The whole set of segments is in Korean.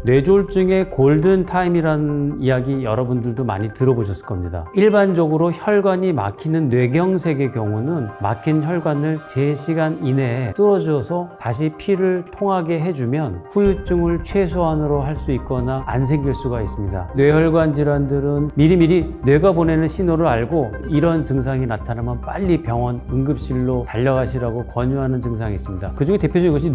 뇌졸중의 골든타임이라는 이야기 여러분들도 많이 들어보셨을 겁니다. 일반적으로 혈관이 막히는 뇌경색의 경우는 막힌 혈관을 제 시간 이내에 뚫어줘서 다시 피를 통하게 해주면 후유증을 최소한으로 할 수 있거나 안 생길 수가 있습니다. 뇌혈관 질환들은 미리미리 뇌가 보내는 신호를 알고 이런 증상이 나타나면 빨리 병원 응급실로 달려가시라고 권유하는 증상이 있습니다. 그 중에 대표적인 것이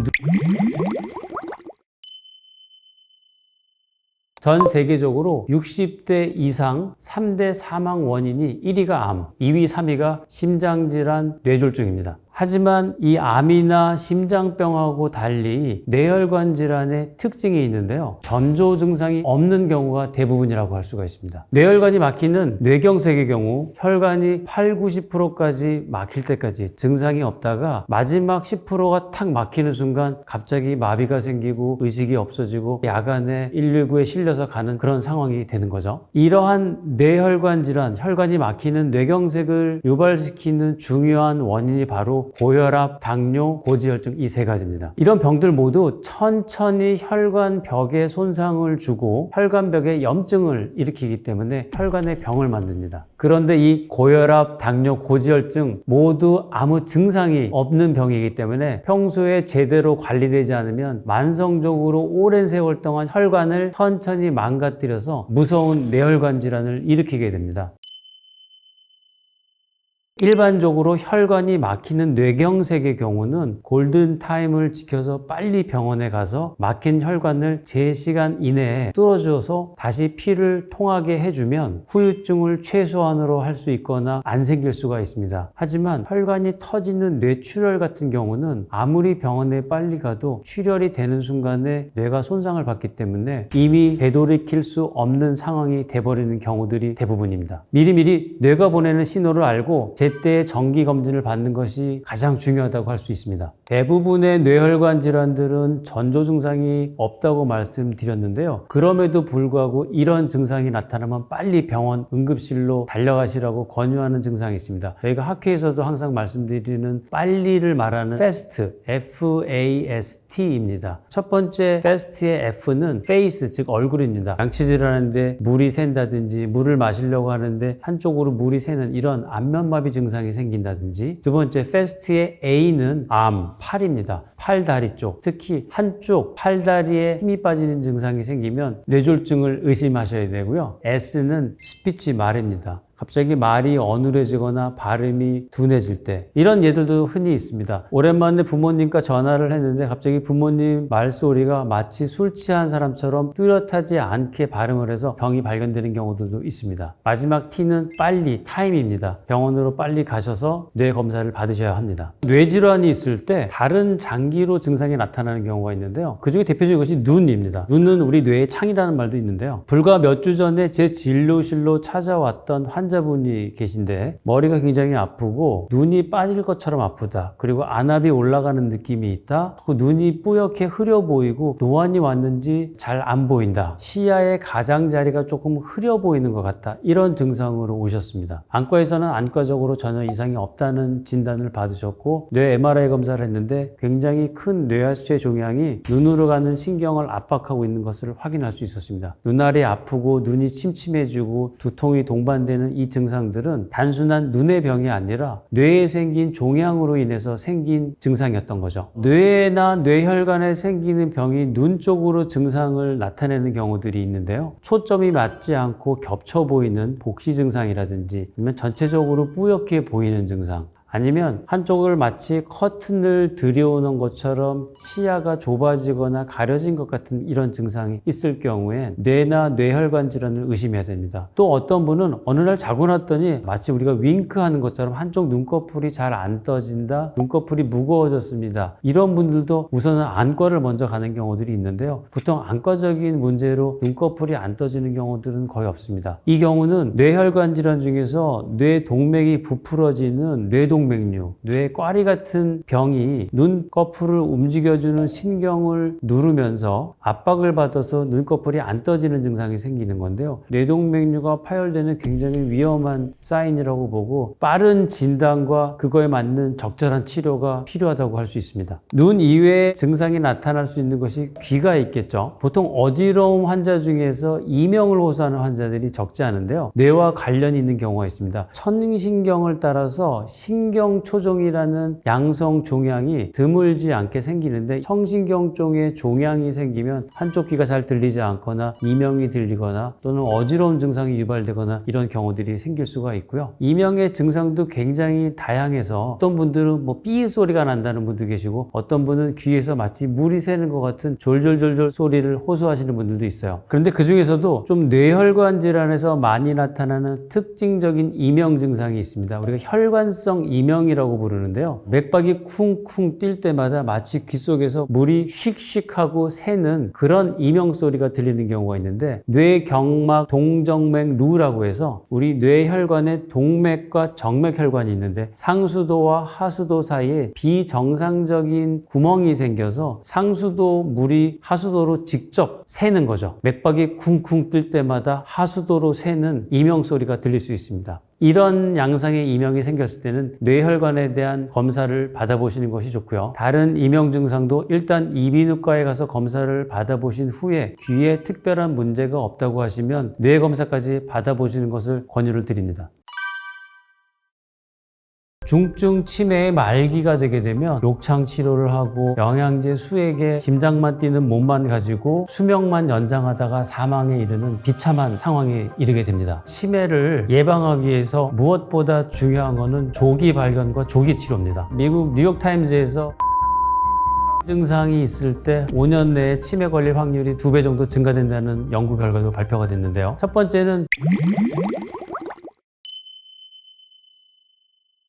전 세계적으로 60대 이상 3대 사망 원인이 1위가 암, 2위, 3위가 심장질환, 뇌졸중입니다. 하지만 이 암이나 심장병하고 달리 뇌혈관 질환의 특징이 있는데요. 전조 증상이 없는 경우가 대부분이라고 할 수가 있습니다. 뇌혈관이 막히는 뇌경색의 경우 혈관이 8, 90%까지 막힐 때까지 증상이 없다가 마지막 10%가 탁 막히는 순간 갑자기 마비가 생기고 의식이 없어지고 야간에 119에 실려서 가는 그런 상황이 되는 거죠. 이러한 뇌혈관 질환, 혈관이 막히는 뇌경색을 유발시키는 중요한 원인이 바로 고혈압, 당뇨, 고지혈증 이 세 가지입니다. 이런 병들 모두 천천히 혈관벽에 손상을 주고 혈관벽에 염증을 일으키기 때문에 혈관에 병을 만듭니다. 그런데 이 고혈압, 당뇨, 고지혈증 모두 아무 증상이 없는 병이기 때문에 평소에 제대로 관리되지 않으면 만성적으로 오랜 세월 동안 혈관을 천천히 망가뜨려서 무서운 뇌혈관 질환을 일으키게 됩니다. 일반적으로 혈관이 막히는 뇌경색의 경우는 골든타임을 지켜서 빨리 병원에 가서 막힌 혈관을 제 시간 이내에 뚫어줘서 다시 피를 통하게 해주면 후유증을 최소한으로 할 수 있거나 안 생길 수가 있습니다. 하지만 혈관이 터지는 뇌출혈 같은 경우는 아무리 병원에 빨리 가도 출혈이 되는 순간에 뇌가 손상을 받기 때문에 이미 되돌이킬 수 없는 상황이 돼버리는 경우들이 대부분입니다. 미리미리 뇌가 보내는 신호를 알고 제때 정기 검진을 받는 것이 가장 중요하다고 할 수 있습니다. 대부분의 뇌혈관 질환들은 전조 증상이 없다고 말씀드렸는데요. 그럼에도 불구하고 이런 증상이 나타나면 빨리 병원 응급실로 달려가시라고 권유하는 증상이 있습니다. 저희가 학회에서도 항상 말씀드리는 빨리를 말하는 FAST, FAST입니다. 첫 번째 FAST의 F는 face, 즉 얼굴입니다. 양치질하는데 물이 샌다든지 물을 마시려고 하는데 한쪽으로 물이 새는 이런 안면마비 증상이 생긴다든지, 두 번째 FAST의 A는 암, 팔입니다. 팔다리 쪽, 특히 한쪽 팔다리에 힘이 빠지는 증상이 생기면 뇌졸중을 의심하셔야 되고요. S는 스피치 말입니다. 갑자기 말이 어눌해지거나 발음이 둔해질 때, 이런 예들도 흔히 있습니다. 오랜만에 부모님과 전화를 했는데 갑자기 부모님 말소리가 마치 술 취한 사람처럼 뚜렷하지 않게 발음을 해서 병이 발견되는 경우들도 있습니다. 마지막 T는 빨리, 타임입니다. 병원으로 빨리 가셔서 뇌 검사를 받으셔야 합니다. 뇌질환이 있을 때 다른 장기로 증상이 나타나는 경우가 있는데요. 그 중에 대표적인 것이 눈입니다. 눈은 우리 뇌의 창이라는 말도 있는데요. 불과 몇 주 전에 제 진료실로 찾아왔던 환자분이 계신데 머리가 굉장히 아프고 눈이 빠질 것처럼 아프다. 그리고 안압이 올라가는 느낌이 있다. 그 눈이 뿌옇게 흐려 보이고 노안이 왔는지 잘 안 보인다. 시야의 가장자리가 조금 흐려 보이는 것 같다. 이런 증상으로 오셨습니다. 안과에서는 안과적으로 전혀 이상이 없다는 진단을 받으셨고 뇌 MRI 검사를 했는데 굉장히 큰 뇌하수체 종양이 눈으로 가는 신경을 압박하고 있는 것을 확인할 수 있었습니다. 눈알이 아프고 눈이 침침해지고 두통이 동반되는 이 증상들은 단순한 눈의 병이 아니라 뇌에 생긴 종양으로 인해서 생긴 증상이었던 거죠. 뇌나 뇌혈관에 생기는 병이 눈 쪽으로 증상을 나타내는 경우들이 있는데요. 초점이 맞지 않고 겹쳐 보이는 복시 증상이라든지 아니면 전체적으로 뿌옇게 보이는 증상, 아니면 한쪽을 마치 커튼을 들여오는 것처럼 시야가 좁아지거나 가려진 것 같은 이런 증상이 있을 경우에 뇌나 뇌혈관 질환을 의심해야 됩니다. 또 어떤 분은 어느 날 자고 났더니 마치 우리가 윙크하는 것처럼 한쪽 눈꺼풀이 잘 안 떠진다, 눈꺼풀이 무거워졌습니다. 이런 분들도 우선은 안과를 먼저 가는 경우들이 있는데요. 보통 안과적인 문제로 눈꺼풀이 안 떠지는 경우들은 거의 없습니다. 이 경우는 뇌혈관 질환 중에서 뇌 동맥이 부풀어지는 뇌도 뇌동맥류, 뇌 꽈리 같은 병이 눈꺼풀을 움직여주는 신경을 누르면서 압박을 받아서 눈꺼풀이 안 떠지는 증상이 생기는 건데요. 뇌동맥류가 파열되는 굉장히 위험한 사인이라고 보고 빠른 진단과 그거에 맞는 적절한 치료가 필요하다고 할 수 있습니다. 눈 이외의 증상이 나타날 수 있는 것이 귀가 있겠죠. 보통 어지러움 환자 중에서 이명을 호소하는 환자들이 적지 않은데요. 뇌와 관련이 있는 경우가 있습니다. 천신경을 따라서 신경초종이라는 양성 종양이 드물지 않게 생기는데 청신경종에 종양이 생기면 한쪽 귀가 잘 들리지 않거나 이명이 들리거나 또는 어지러운 증상이 유발되거나 이런 경우들이 생길 수가 있고요. 이명의 증상도 굉장히 다양해서 어떤 분들은 삐 소리가 난다는 분도 계시고 어떤 분은 귀에서 마치 물이 새는 것 같은 졸졸졸졸 소리를 호소하시는 분들도 있어요. 그런데 그 중에서도 좀 뇌혈관 질환에서 많이 나타나는 특징적인 이명 증상이 있습니다. 우리가 혈관성 이명이라고 부르는데요. 맥박이 쿵쿵 뛸 때마다 마치 귀 속에서 물이 씩씩하고 새는 그런 이명 소리가 들리는 경우가 있는데 뇌경막 동정맥루라고 해서 우리 뇌혈관에 동맥과 정맥혈관이 있는데 상수도와 하수도 사이에 비정상적인 구멍이 생겨서 상수도 물이 하수도로 직접 새는 거죠. 맥박이 쿵쿵 뛸 때마다 하수도로 새는 이명 소리가 들릴 수 있습니다. 이런 양상의 이명이 생겼을 때는 뇌혈관에 대한 검사를 받아보시는 것이 좋고요. 다른 이명 증상도 일단 이비인후과에 가서 검사를 받아보신 후에 귀에 특별한 문제가 없다고 하시면 뇌 검사까지 받아보시는 것을 권유를 드립니다. 중증 치매의 말기가 되게 되면 욕창 치료를 하고 영양제 수액에 심장만 뛰는 몸만 가지고 수명만 연장하다가 사망에 이르는 비참한 상황에 이르게 됩니다. 치매를 예방하기 위해서 무엇보다 중요한 것은 조기 발견과 조기 치료입니다. 미국 뉴욕타임즈에서 증상이 있을 때 5년 내에 치매 걸릴 확률이 2배 정도 증가된다는 연구 결과도 발표가 됐는데요. 첫 번째는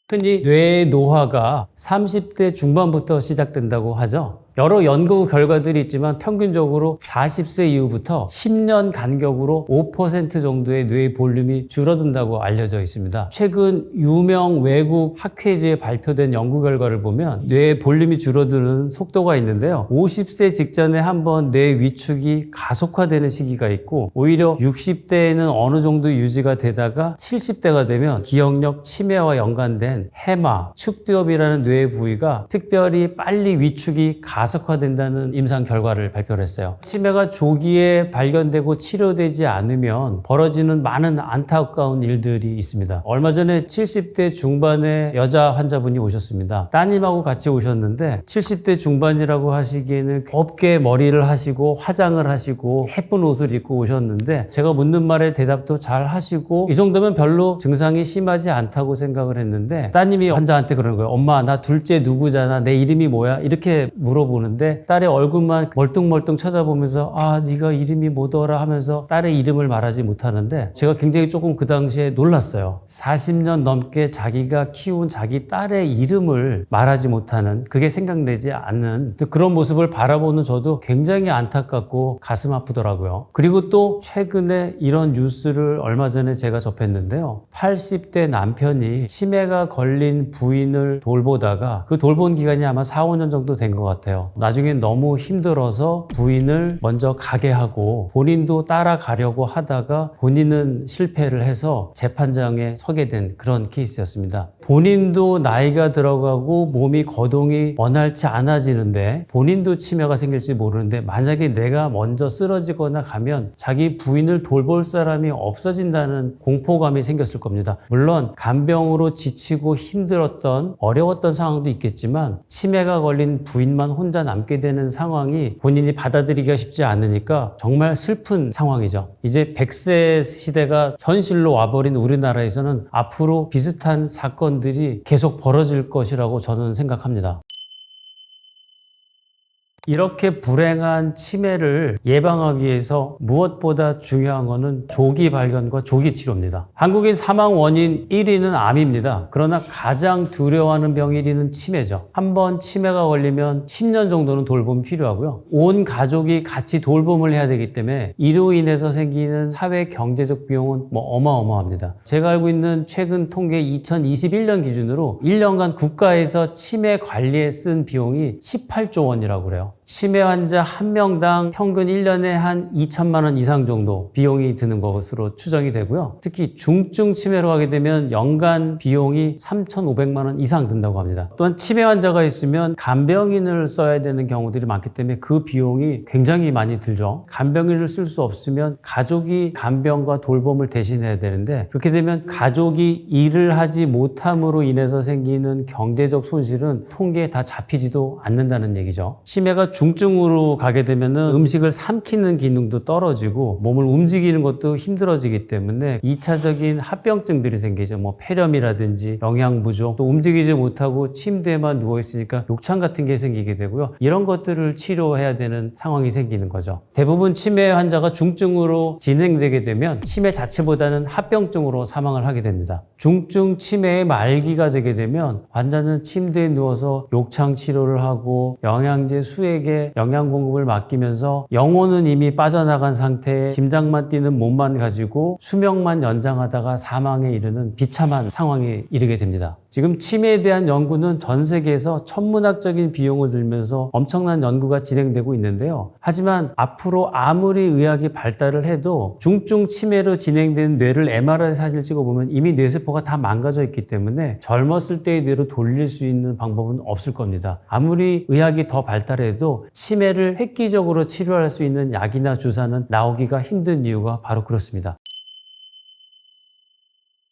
흔히 뇌 노화가 30대 중반부터 시작된다고 하죠. 여러 연구 결과들이 있지만 평균적으로 40세 이후부터 10년 간격으로 5% 정도의 뇌 볼륨이 줄어든다고 알려져 있습니다. 최근 유명 외국 학회지에 발표된 연구 결과를 보면 뇌 볼륨이 줄어드는 속도가 있는데요. 50세 직전에 한번 뇌 위축이 가속화되는 시기가 있고 오히려 60대에는 어느 정도 유지가 되다가 70대가 되면 기억력 치매와 연관된 해마, 축두엽이라는 뇌 부위가 특별히 빨리 위축이 가속화된다는 임상 결과를 발표를 했어요. 치매가 조기에 발견되고 치료되지 않으면 벌어지는 많은 안타까운 일들이 있습니다. 얼마 전에 70대 중반의 여자 환자분이 오셨습니다. 따님하고 같이 오셨는데 70대 중반이라고 하시기에는 곱게 머리를 하시고 화장을 하시고 예쁜 옷을 입고 오셨는데 제가 묻는 말에 대답도 잘 하시고 이 정도면 별로 증상이 심하지 않다고 생각을 했는데 따님이 환자한테 그러는 거예요. 엄마, 나 둘째 누구잖아. 내 이름이 뭐야? 이렇게 물어보는데 딸의 얼굴만 멀뚱멀뚱 쳐다보면서 아, 네가 이름이 뭐더라 하면서 딸의 이름을 말하지 못하는데 제가 굉장히 조금 그 당시에 놀랐어요. 40년 넘게 자기가 키운 자기 딸의 이름을 말하지 못하는 그게 생각나지 않는 그런 모습을 바라보는 저도 굉장히 안타깝고 가슴 아프더라고요. 그리고 또 최근에 이런 뉴스를 얼마 전에 제가 접했는데요. 80대 남편이 치매가 걸린 부인을 돌보다가 그 돌본 기간이 아마 4, 5년 정도 된 것 같아요. 나중에 너무 힘들어서 부인을 먼저 가게 하고 본인도 따라가려고 하다가 본인은 실패를 해서 재판장에 서게 된 그런 케이스였습니다. 본인도 나이가 들어가고 몸이 거동이 원활치 않아지는데 본인도 치매가 생길지 모르는데 만약에 내가 먼저 쓰러지거나 가면 자기 부인을 돌볼 사람이 없어진다는 공포감이 생겼을 겁니다. 물론 간병으로 지치고 힘들었던 어려웠던 상황도 있겠지만 치매가 걸린 부인만 혼자 남게 되는 상황이 본인이 받아들이기가 쉽지 않으니까 정말 슬픈 상황이죠. 이제 100세 시대가 현실로 와버린 우리나라에서는 앞으로 비슷한 사건들이 계속 벌어질 것이라고 저는 생각합니다. 이렇게 불행한 치매를 예방하기 위해서 무엇보다 중요한 것은 조기 발견과 조기 치료입니다. 한국인 사망 원인 1위는 암입니다. 그러나 가장 두려워하는 병 1위는 치매죠. 한번 치매가 걸리면 10년 정도는 돌봄이 필요하고요. 온 가족이 같이 돌봄을 해야 되기 때문에 이로 인해서 생기는 사회 경제적 비용은 어마어마합니다. 제가 알고 있는 최근 통계 2021년 기준으로 1년간 국가에서 치매 관리에 쓴 비용이 18조 원이라고 그래요. 치매 환자 한 명당 평균 1년에 한 2천만 원 이상 정도 비용이 드는 것으로 추정이 되고요. 특히 중증 치매로 하게 되면 연간 비용이 3,500만 원 이상 든다고 합니다. 또한 치매 환자가 있으면 간병인을 써야 되는 경우들이 많기 때문에 그 비용이 굉장히 많이 들죠. 간병인을 쓸 수 없으면 가족이 간병과 돌봄을 대신해야 되는데 그렇게 되면 가족이 일을 하지 못함으로 인해서 생기는 경제적 손실은 통계에 다 잡히지도 않는다는 얘기죠. 치매가 중증으로 가게 되면은 음식을 삼키는 기능도 떨어지고 몸을 움직이는 것도 힘들어지기 때문에 2차적인 합병증들이 생기죠. 폐렴이라든지 영양 부족, 또 움직이지 못하고 침대에만 누워 있으니까 욕창 같은 게 생기게 되고요. 이런 것들을 치료해야 되는 상황이 생기는 거죠. 대부분 치매 환자가 중증으로 진행되게 되면 치매 자체보다는 합병증으로 사망을 하게 됩니다. 중증 치매의 말기가 되게 되면 환자는 침대에 누워서 욕창 치료를 하고 영양제 수액에 영양 공급을 맡기면서 영혼은 이미 빠져나간 상태에 심장만 뛰는 몸만 가지고 수명만 연장하다가 사망에 이르는 비참한 상황에 이르게 됩니다. 지금 치매에 대한 연구는 전 세계에서 천문학적인 비용을 들면서 엄청난 연구가 진행되고 있는데요. 하지만 앞으로 아무리 의학이 발달을 해도 중증 치매로 진행된 뇌를 MRI 사진을 찍어보면 이미 뇌세포가 다 망가져 있기 때문에 젊었을 때의 뇌로 돌릴 수 있는 방법은 없을 겁니다. 아무리 의학이 더 발달해도 치매를 획기적으로 치료할 수 있는 약이나 주사는 나오기가 힘든 이유가 바로 그렇습니다.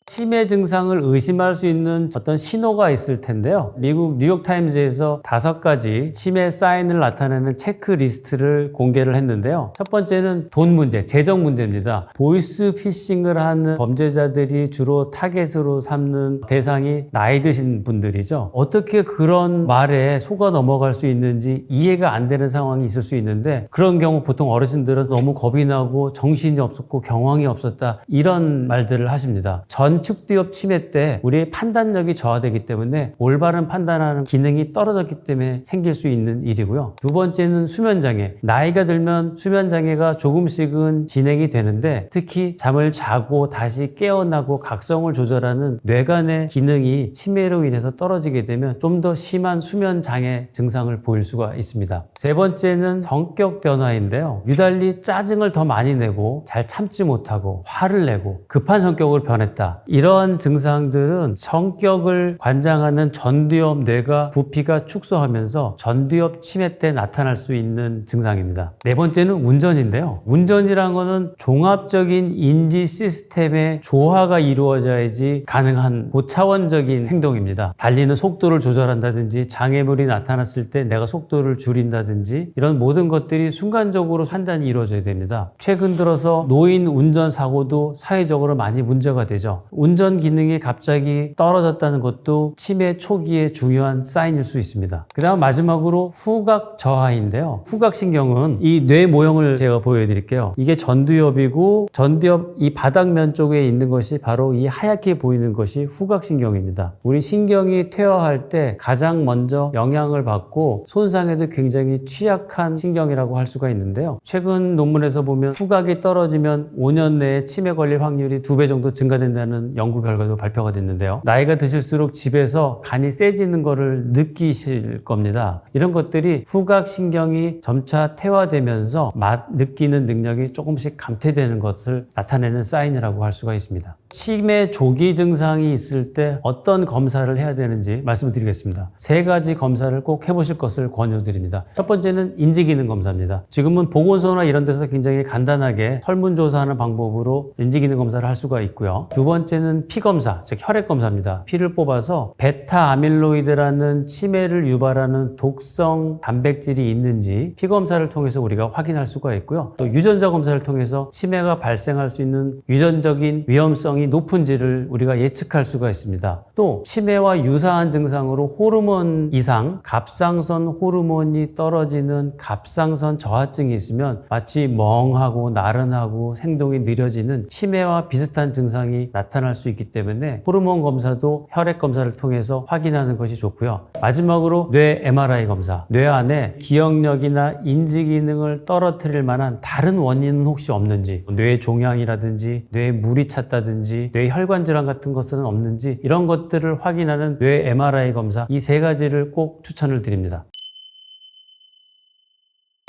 치매 증상을 의심할 수 있는 어떤 신호가 있을 텐데요. 미국 뉴욕타임즈에서 5가지 치매 사인을 나타내는 체크리스트를 공개를 했는데요. 첫 번째는 돈 문제, 재정 문제입니다. 보이스피싱을 하는 범죄자들이 주로 타겟으로 삼는 대상이 나이 드신 분들이죠. 어떻게 그런 말에 속아 넘어갈 수 있는지 이해가 안 되는 상황이 있을 수 있는데 그런 경우 보통 어르신들은 너무 겁이 나고 정신이 없었고 경황이 없었다 이런 말들을 하십니다. 전축두엽 치매 때 우리의 판단력이 저하되기 때문에 올바른 판단하는 기능이 떨어졌기 때문에 생길 수 있는 일이고요. 두 번째는 수면장애. 나이가 들면 수면장애가 조금씩은 진행이 되는데 특히 잠을 자고 다시 깨어나고 각성을 조절하는 뇌간의 기능이 치매로 인해서 떨어지게 되면 좀 더 심한 수면장애 증상을 보일 수가 있습니다. 세 번째는 성격 변화인데요. 유달리 짜증을 더 많이 내고 잘 참지 못하고 화를 내고 급한 성격으로 변했다. 이러한 증상들은 성격을 관장하는 전두엽 뇌가 부피가 축소하면서 전두엽 치매 때 나타날 수 있는 증상입니다. 네 번째는 운전인데요. 운전이란 거는 종합적인 인지 시스템의 조화가 이루어져야지 가능한 고차원적인 행동입니다. 달리는 속도를 조절한다든지 장애물이 나타났을 때 내가 속도를 줄인다든지 이런 모든 것들이 순간적으로 판단이 이루어져야 됩니다. 최근 들어서 노인 운전 사고도 사회적으로 많이 문제가 되죠. 운전 기능이 갑자기 떨어졌다는 것도 치매 초기의 중요한 사인일 수 있습니다. 그 다음 마지막으로 후각 저하인데요. 후각신경은 이 뇌 모형을 제가 보여드릴게요. 이게 전두엽이고 전두엽 이 바닥면 쪽에 있는 것이 바로 이 하얗게 보이는 것이 후각신경입니다. 우리 신경이 퇴화할 때 가장 먼저 영향을 받고 손상에도 굉장히 취약한 신경이라고 할 수가 있는데요. 최근 논문에서 보면 후각이 떨어지면 5년 내에 치매 걸릴 확률이 2배 정도 증가된다는 연구 결과도 발표가 됐는데요. 나이가 드실수록 집에서 간이 세지는 거를 느끼실 겁니다. 이런 것들이 후각신경이 점차 퇴화되면서 맛 느끼는 능력이 조금씩 감퇴되는 것을 나타내는 사인이라고 할 수가 있습니다. 치매 조기 증상이 있을 때 어떤 검사를 해야 되는지 말씀을 드리겠습니다. 3가지 검사를 꼭 해보실 것을 권유드립니다. 첫 번째는 인지기능 검사입니다. 지금은 보건소나 이런 데서 굉장히 간단하게 설문조사하는 방법으로 인지기능 검사를 할 수가 있고요. 두 번째는 피검사, 즉 혈액검사입니다. 피를 뽑아서 베타 아밀로이드라는 치매를 유발하는 독성 단백질이 있는지 피검사를 통해서 우리가 확인할 수가 있고요. 또 유전자 검사를 통해서 치매가 발생할 수 있는 유전적인 위험성이 가능성이 높은지를 우리가 예측할 수가 있습니다. 또 치매와 유사한 증상으로 호르몬 이상, 갑상선 호르몬이 떨어지는 갑상선 저하증이 있으면 마치 멍하고 나른하고 생동이 느려지는 치매와 비슷한 증상이 나타날 수 있기 때문에 호르몬 검사도 혈액 검사를 통해서 확인하는 것이 좋고요. 마지막으로 뇌 MRI 검사. 뇌 안에 기억력이나 인지 기능을 떨어뜨릴 만한 다른 원인은 혹시 없는지, 뇌 종양이라든지 뇌에 물이 찼다든지 뇌 혈관 질환 같은 것은 없는지 이런 것들을 확인하는 뇌 MRI 검사, 이 세 가지를 꼭 추천을 드립니다.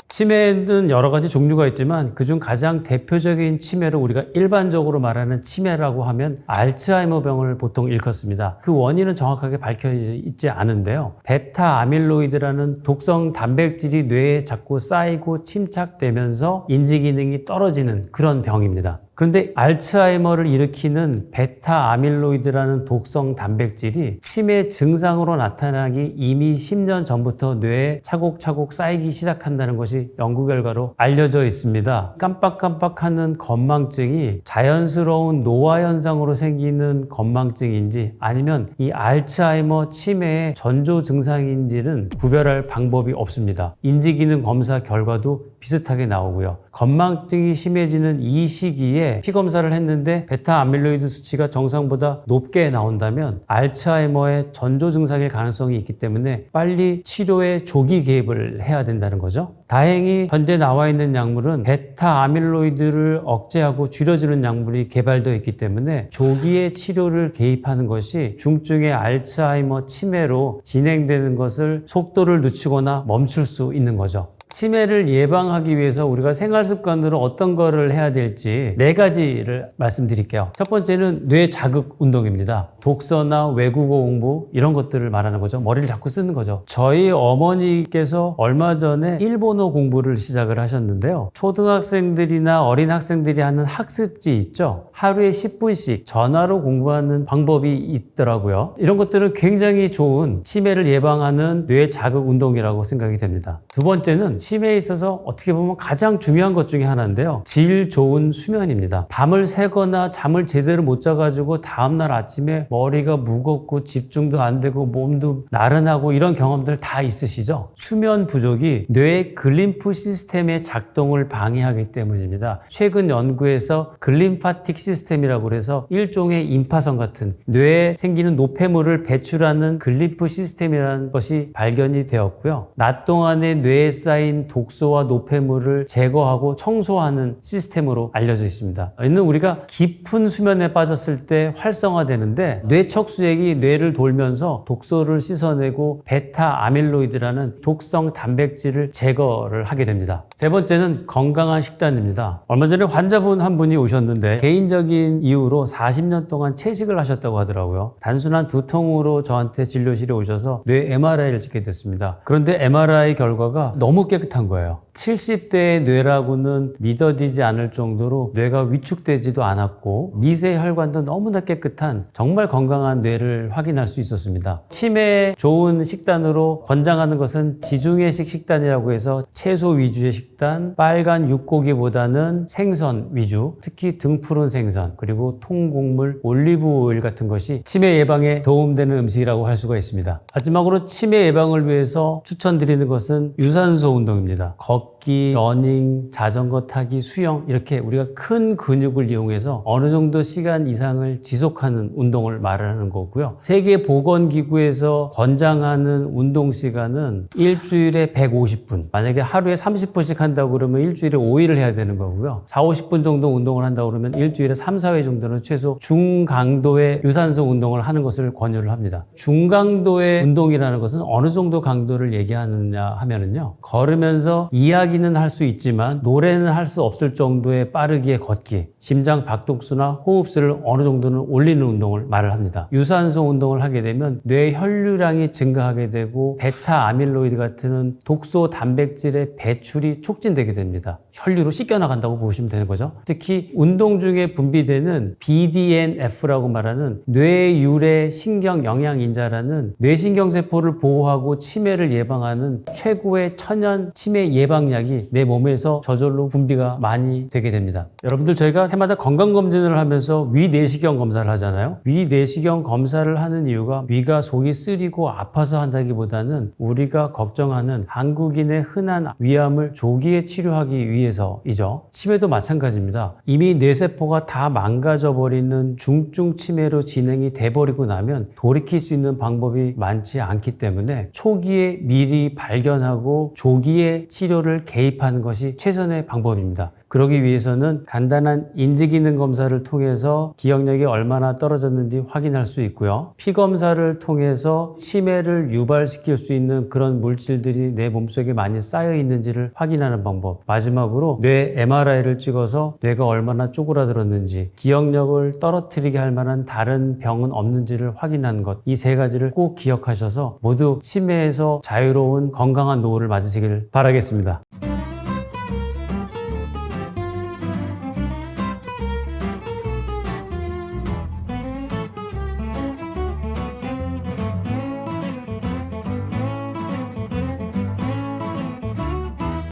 치매는 여러 가지 종류가 있지만 그중 가장 대표적인 치매를 우리가 일반적으로 말하는 치매라고 하면 알츠하이머병을 보통 일컫습니다. 그 원인은 정확하게 밝혀져 있지 않은데요. 베타 아밀로이드라는 독성 단백질이 뇌에 자꾸 쌓이고 침착되면서 인지 기능이 떨어지는 그런 병입니다. 그런데 알츠하이머를 일으키는 베타 아밀로이드라는 독성 단백질이 치매 증상으로 나타나기 이미 10년 전부터 뇌에 차곡차곡 쌓이기 시작한다는 것이 연구 결과로 알려져 있습니다. 깜빡깜빡하는 건망증이 자연스러운 노화 현상으로 생기는 건망증인지 아니면 이 알츠하이머 치매의 전조 증상인지는 구별할 방법이 없습니다. 인지기능 검사 결과도 비슷하게 나오고요. 건망증이 심해지는 이 시기에 피검사를 했는데 베타 아밀로이드 수치가 정상보다 높게 나온다면 알츠하이머의 전조 증상일 가능성이 있기 때문에 빨리 치료에 조기 개입을 해야 된다는 거죠. 다행히 현재 나와 있는 약물은 베타 아밀로이드를 억제하고 줄여주는 약물이 개발되어 있기 때문에 조기에 치료를 개입하는 것이 중증의 알츠하이머 치매로 진행되는 것을 속도를 늦추거나 멈출 수 있는 거죠. 치매를 예방하기 위해서 우리가 생활 습관으로 어떤 거를 해야 될지 4가지를 말씀드릴게요. 첫 번째는 뇌 자극 운동입니다. 독서나 외국어 공부 이런 것들을 말하는 거죠. 머리를 자꾸 쓰는 거죠. 저희 어머니께서 얼마 전에 일본어 공부를 시작을 하셨는데요. 초등학생들이나 어린 학생들이 하는 학습지 있죠. 하루에 10분씩 전화로 공부하는 방법이 있더라고요. 이런 것들은 굉장히 좋은 치매를 예방하는 뇌 자극 운동이라고 생각이 됩니다. 두 번째는 치매에 있어서 어떻게 보면 가장 중요한 것 중에 하나인데요. 질 좋은 수면입니다. 밤을 새거나 잠을 제대로 못 자가지고 다음날 아침에 머리가 무겁고 집중도 안 되고 몸도 나른하고 이런 경험들 다 있으시죠? 수면 부족이 뇌의 글림프 시스템의 작동을 방해하기 때문입니다. 최근 연구에서 글림파틱 시스템이라고 해서 일종의 임파선 같은 뇌에 생기는 노폐물을 배출하는 글림프 시스템이라는 것이 발견이 되었고요. 낮 동안에 뇌에 쌓인 독소와 노폐물을 제거하고 청소하는 시스템으로 알려져 있습니다. 이는 우리가 깊은 수면에 빠졌을 때 활성화되는데 뇌척수액이 뇌를 돌면서 독소를 씻어내고 베타 아밀로이드라는 독성 단백질을 제거를 하게 됩니다. 세 번째는 건강한 식단입니다. 얼마 전에 환자분 한 분이 오셨는데 개인적인 이유로 40년 동안 채식을 하셨다고 하더라고요. 단순한 두통으로 저한테 진료실에 오셔서 뇌 MRI를 찍게 됐습니다. 그런데 MRI 결과가 너무 깨끗한 거예요. 70대의 뇌라고는 믿어지지 않을 정도로 뇌가 위축되지도 않았고 미세 혈관도 너무나 깨끗한 정말 건강한 뇌를 확인할 수 있었습니다. 치매에 좋은 식단으로 권장하는 것은 지중해식 식단이라고 해서 채소 위주의 식단, 빨간 육고기보다는 생선 위주, 특히 등푸른 생선, 그리고 통곡물, 올리브 오일 같은 것이 치매 예방에 도움되는 음식이라고 할 수가 있습니다. 마지막으로 치매 예방을 위해서 추천드리는 것은 유산소 운동입니다. 걷기, 러닝, 자전거 타기, 수영 이렇게 우리가 큰 근육을 이용해서 어느 정도 시간 이상을 지속하는 운동을 말하는 거고요. 세계보건기구에서 권장하는 운동 시간은 일주일에 150분. 만약에 하루에 30분씩 한다고 그러면 일주일에 5일을 해야 되는 거고요. 4, 50분 정도 운동을 한다고 그러면 일주일에 3, 4회 정도는 최소 중강도의 유산소 운동을 하는 것을 권유를 합니다. 중강도의 운동이라는 것은 어느 정도 강도를 얘기하느냐 하면은요. 걸으면서 이야기는 할 수 있지만 노래는 할 수 없을 정도의 빠르게 걷기, 심장 박동수나 호흡수를 어느 정도는 올리는 운동을 말을 합니다. 유산소 운동을 하게 되면 뇌 혈류량이 증가하게 되고 베타 아밀로이드 같은 독소 단백질의 배출이 촉진되게 됩니다. 혈류로 씻겨나간다고 보시면 되는 거죠. 특히 운동 중에 분비되는 BDNF라고 말하는 뇌유래 신경 영양인자라는 뇌신경세포를 보호하고 치매를 예방하는 최고의 천연 치매 예방 예방약이 내 몸에서 저절로 분비가 많이 되게 됩니다. 여러분들 저희가 해마다 건강검진을 하면서 위 내시경 검사를 하잖아요. 위 내시경 검사를 하는 이유가 위가 속이 쓰리고 아파서 한다기보다는 우리가 걱정하는 한국인의 흔한 위암을 조기에 치료하기 위해서이죠. 치매도 마찬가지입니다. 이미 뇌세포가 다 망가져 버리는 중증 치매로 진행이 돼버리고 나면 돌이킬 수 있는 방법이 많지 않기 때문에 초기에 미리 발견하고 조기에 치료를 개입하는 것이 최선의 방법입니다. 그러기 위해서는 간단한 인지기능 검사를 통해서 기억력이 얼마나 떨어졌는지 확인할 수 있고요. 피검사를 통해서 치매를 유발시킬 수 있는 그런 물질들이 내 몸속에 많이 쌓여 있는지를 확인하는 방법. 마지막으로 뇌 MRI를 찍어서 뇌가 얼마나 쪼그라들었는지, 기억력을 떨어뜨리게 할 만한 다른 병은 없는지를 확인하는 것. 이 세 가지를 꼭 기억하셔서 모두 치매에서 자유로운 건강한 노후를 맞으시길 바라겠습니다.